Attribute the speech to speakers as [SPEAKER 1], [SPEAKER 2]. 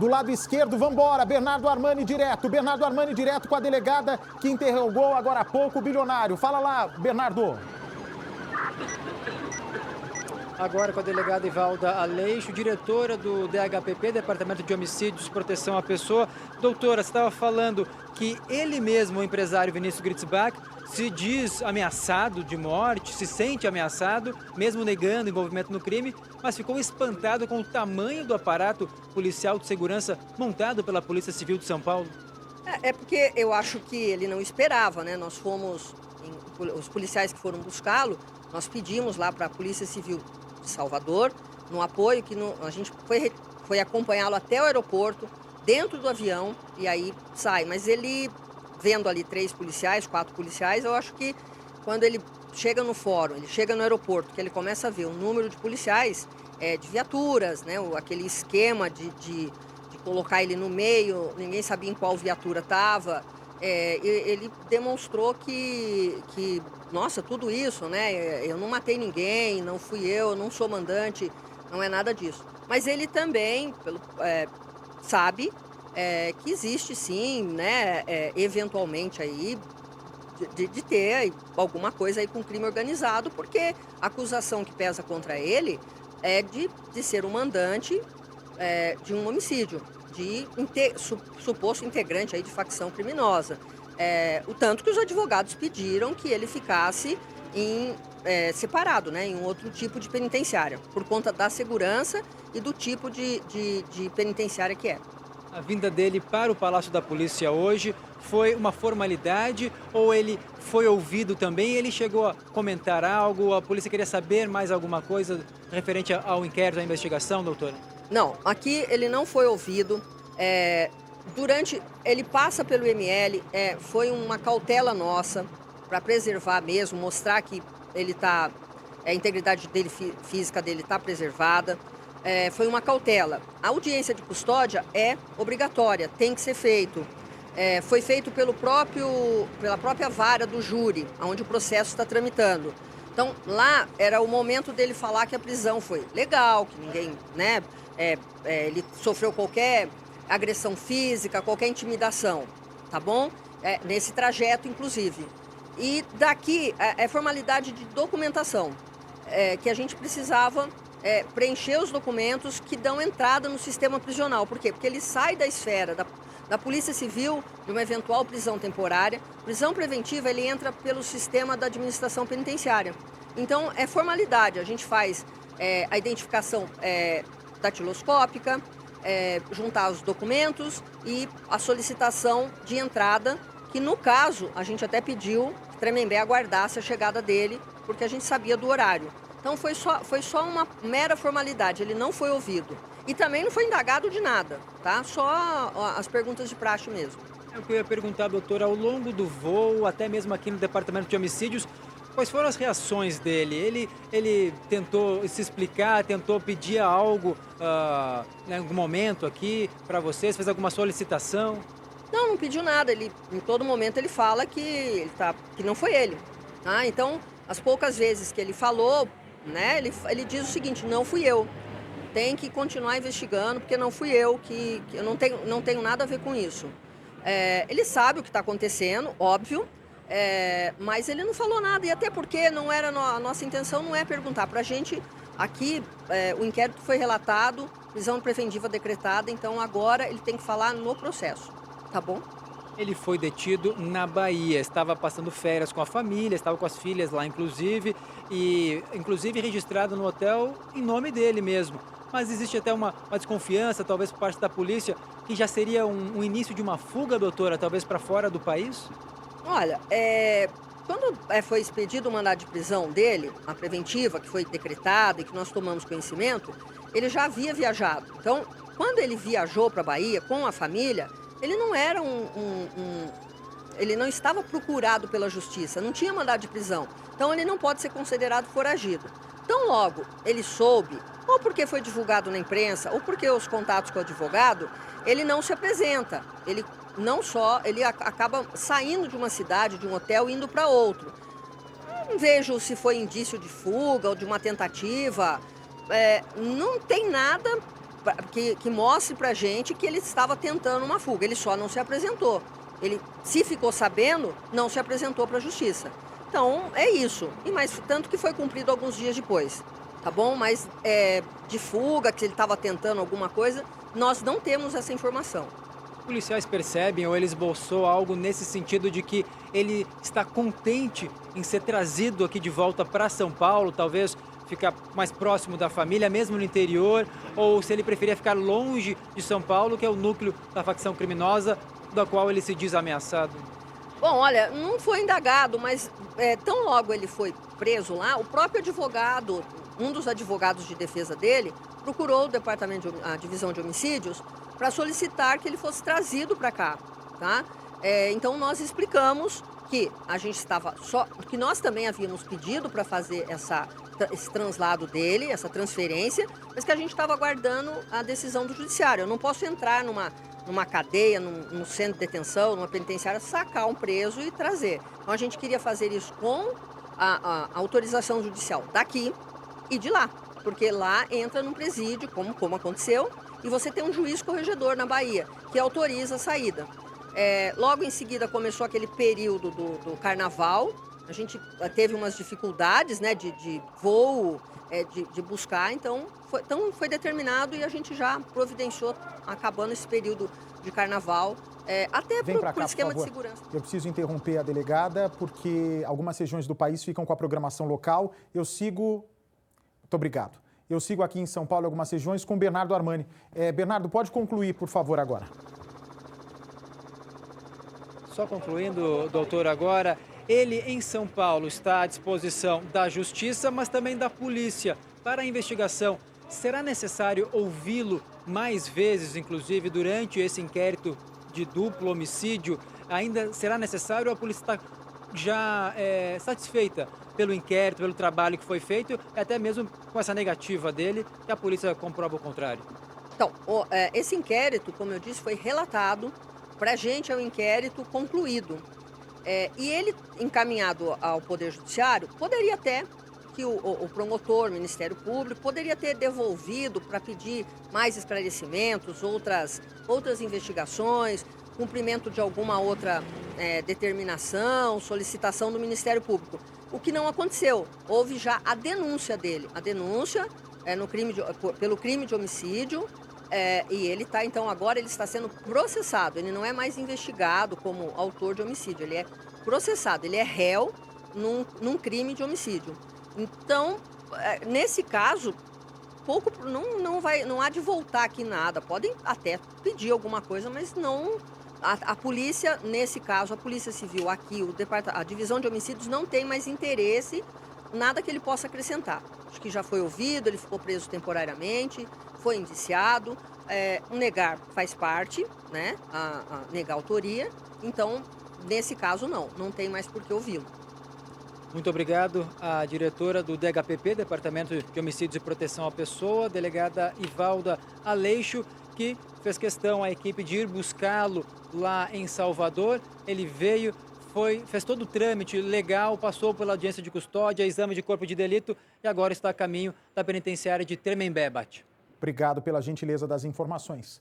[SPEAKER 1] do lado esquerdo. Vambora, Bernardo Armani direto com a delegada que interrogou agora há pouco o bilionário. Fala lá, Bernardo.
[SPEAKER 2] Agora com a delegada Ivalda Aleixo, diretora do DHPP, Departamento de Homicídios e Proteção à Pessoa. Doutora, você estava falando que ele mesmo, o empresário Vinícius Gritzbach, se diz ameaçado de morte, se sente ameaçado, mesmo negando envolvimento no crime, mas ficou espantado com o tamanho do aparato policial de segurança montado pela Polícia Civil de São Paulo.
[SPEAKER 3] É porque eu acho que ele não esperava, né? Nós fomos, os policiais que foram buscá-lo, nós pedimos lá para a Polícia Civil de Salvador, no apoio, a gente foi acompanhá-lo até o aeroporto, dentro do avião, e aí sai. Mas ele, vendo ali 4 policiais, eu acho que quando ele chega no fórum, ele chega no aeroporto, que ele começa a ver o número de policiais, de viaturas, né? Aquele esquema de colocar ele no meio, ninguém sabia em qual viatura estava. Ele demonstrou que, nossa, tudo isso, né? Eu não matei ninguém, não fui eu, não sou mandante, não é nada disso. Mas ele também sabe que existe sim, né? Eventualmente aí, de ter alguma coisa aí com crime organizado, porque a acusação que pesa contra ele é de ser o mandante de um homicídio, de suposto integrante aí de facção criminosa. O tanto que os advogados pediram que ele ficasse separado, né, em um outro tipo de penitenciária, por conta da segurança e do tipo de penitenciária que é.
[SPEAKER 2] A vinda dele para o Palácio da Polícia hoje foi uma formalidade ou ele foi ouvido também? Ele chegou a comentar algo? A polícia queria saber mais alguma coisa referente ao inquérito, à investigação, doutora?
[SPEAKER 3] Não, aqui ele não foi ouvido. Ele passa pelo ML, foi uma cautela nossa para preservar mesmo, mostrar que ele a integridade dele, física dele está preservada. Foi uma cautela. A audiência de custódia é obrigatória, tem que ser feito. Foi feito pela própria vara do júri, onde o processo está tramitando. Então, lá era o momento dele falar que a prisão foi legal, que ninguém, né, ele sofreu qualquer agressão física, qualquer intimidação, tá bom? Nesse trajeto, inclusive. E daqui é formalidade de documentação, que a gente precisava preencher os documentos que dão entrada no sistema prisional. Por quê? Porque ele sai da esfera da Polícia Civil, de uma eventual prisão temporária. Prisão preventiva, ele entra pelo sistema da administração penitenciária. Então, é formalidade. A gente faz a identificação datiloscópica, juntar os documentos e a solicitação de entrada, que no caso, a gente até pediu que Tremembé aguardasse a chegada dele, porque a gente sabia do horário. Então foi só uma mera formalidade, ele não foi ouvido. E também não foi indagado de nada, tá? Só as perguntas de praxe mesmo.
[SPEAKER 2] É o que eu ia perguntar, doutora, ao longo do voo, até mesmo aqui no Departamento de Homicídios, quais foram as reações dele? Ele tentou se explicar, tentou pedir algo em algum momento aqui para vocês, fez alguma solicitação?
[SPEAKER 3] Não pediu nada, em todo momento ele fala que não foi ele. Tá? Então, as poucas vezes que ele falou, né, ele diz o seguinte: não fui eu. Tem que continuar investigando, porque não fui eu, que eu não tenho nada a ver com isso. Ele sabe o que está acontecendo, óbvio, mas ele não falou nada, e até porque a nossa intenção não é perguntar. Para a gente, aqui, o inquérito foi relatado, prisão preventiva decretada, então agora ele tem que falar no processo, tá bom?
[SPEAKER 2] Ele foi detido na Bahia, estava passando férias com a família, estava com as filhas lá, inclusive registrado no hotel em nome dele mesmo. Mas existe até uma desconfiança, talvez por parte da polícia, que já seria um início de uma fuga, doutora, talvez para fora do país?
[SPEAKER 3] Olha, quando foi expedido o mandado de prisão dele, a preventiva, que foi decretada e que nós tomamos conhecimento, ele já havia viajado. Então, quando ele viajou para a Bahia com a família, ele não era ele não estava procurado pela justiça, não tinha mandado de prisão. Então, ele não pode ser considerado foragido. Então, logo, ele soube, ou porque foi divulgado na imprensa, ou porque os contatos com o advogado, ele não se apresenta. Ele acaba saindo de uma cidade, de um hotel, indo para outro. Não vejo se foi indício de fuga ou de uma tentativa. Não tem nada que mostre pra gente que ele estava tentando uma fuga. Ele só não se apresentou. Ele, se ficou sabendo, não se apresentou para a justiça. Então, é isso. E mais tanto que foi cumprido alguns dias depois, tá bom? Mas de fuga, que ele estava tentando alguma coisa, nós não temos essa informação.
[SPEAKER 2] Policiais percebem ou ele esboçou algo nesse sentido de que ele está contente em ser trazido aqui de volta para São Paulo, talvez ficar mais próximo da família, mesmo no interior, ou se ele preferia ficar longe de São Paulo, que é o núcleo da facção criminosa, da qual ele se diz ameaçado?
[SPEAKER 3] Bom, olha, não foi indagado, mas tão logo ele foi preso lá, o próprio advogado, um dos advogados de defesa dele, procurou o departamento, a divisão de homicídios, para solicitar que ele fosse trazido para cá, tá? Então nós explicamos que a gente estava que nós também havíamos pedido para fazer esse translado dele, essa transferência, mas que a gente estava aguardando a decisão do judiciário. Eu não posso entrar numa cadeia, num centro de detenção, numa penitenciária, sacar um preso e trazer. Então a gente queria fazer isso com a autorização judicial daqui e de lá, porque lá entra num presídio, como aconteceu, e você tem um juiz corregedor na Bahia, que autoriza a saída. Logo em seguida começou aquele período do carnaval, a gente teve umas dificuldades, né, de voo, de buscar, então foi determinado e a gente já providenciou, acabando esse período de carnaval, até por esquema de segurança.
[SPEAKER 1] Eu preciso interromper a delegada, porque algumas regiões do país ficam com a programação local. Muito obrigado. Eu sigo aqui em São Paulo algumas regiões com Bernardo Armani. Bernardo, pode concluir, por favor, agora.
[SPEAKER 2] Só concluindo, doutor, agora, ele em São Paulo está à disposição da justiça, mas também da polícia para a investigação. Será necessário ouvi-lo mais vezes, inclusive durante esse inquérito de duplo homicídio? Ainda será necessário ou a polícia está já satisfeita pelo inquérito, pelo trabalho que foi feito, e até mesmo com essa negativa dele, que a polícia comprova o contrário?
[SPEAKER 3] Então, esse inquérito, como eu disse, foi relatado. Para a gente é um inquérito concluído. E ele, encaminhado ao Poder Judiciário, poderia até, que o promotor, o Ministério Público, poderia ter devolvido para pedir mais esclarecimentos, outras investigações, cumprimento de alguma outra determinação, solicitação do Ministério Público. O que não aconteceu. Houve já a denúncia dele. A denúncia pelo crime de homicídio. E ele está, então, agora ele está sendo processado. Ele não é mais investigado como autor de homicídio. Ele é processado, ele é réu num crime de homicídio. Então, nesse caso, não há de voltar aqui nada. Podem até pedir alguma coisa, mas não. A polícia, nesse caso, a Polícia Civil aqui, a Divisão de Homicídios não tem mais interesse, nada que ele possa acrescentar. Acho que já foi ouvido, ele ficou preso temporariamente, foi indiciado. Negar faz parte, né? Negar a autoria. Então, nesse caso, não tem mais por que ouvi-lo.
[SPEAKER 2] Muito obrigado à diretora do DHPP, Departamento de Homicídios e Proteção à Pessoa, delegada Ivalda Aleixo, que fez questão à equipe de ir buscá-lo lá em Salvador. Ele veio, fez todo o trâmite legal, passou pela audiência de custódia, exame de corpo de delito e agora está a caminho da penitenciária de Tremembé, Bate.
[SPEAKER 1] Obrigado pela gentileza das informações.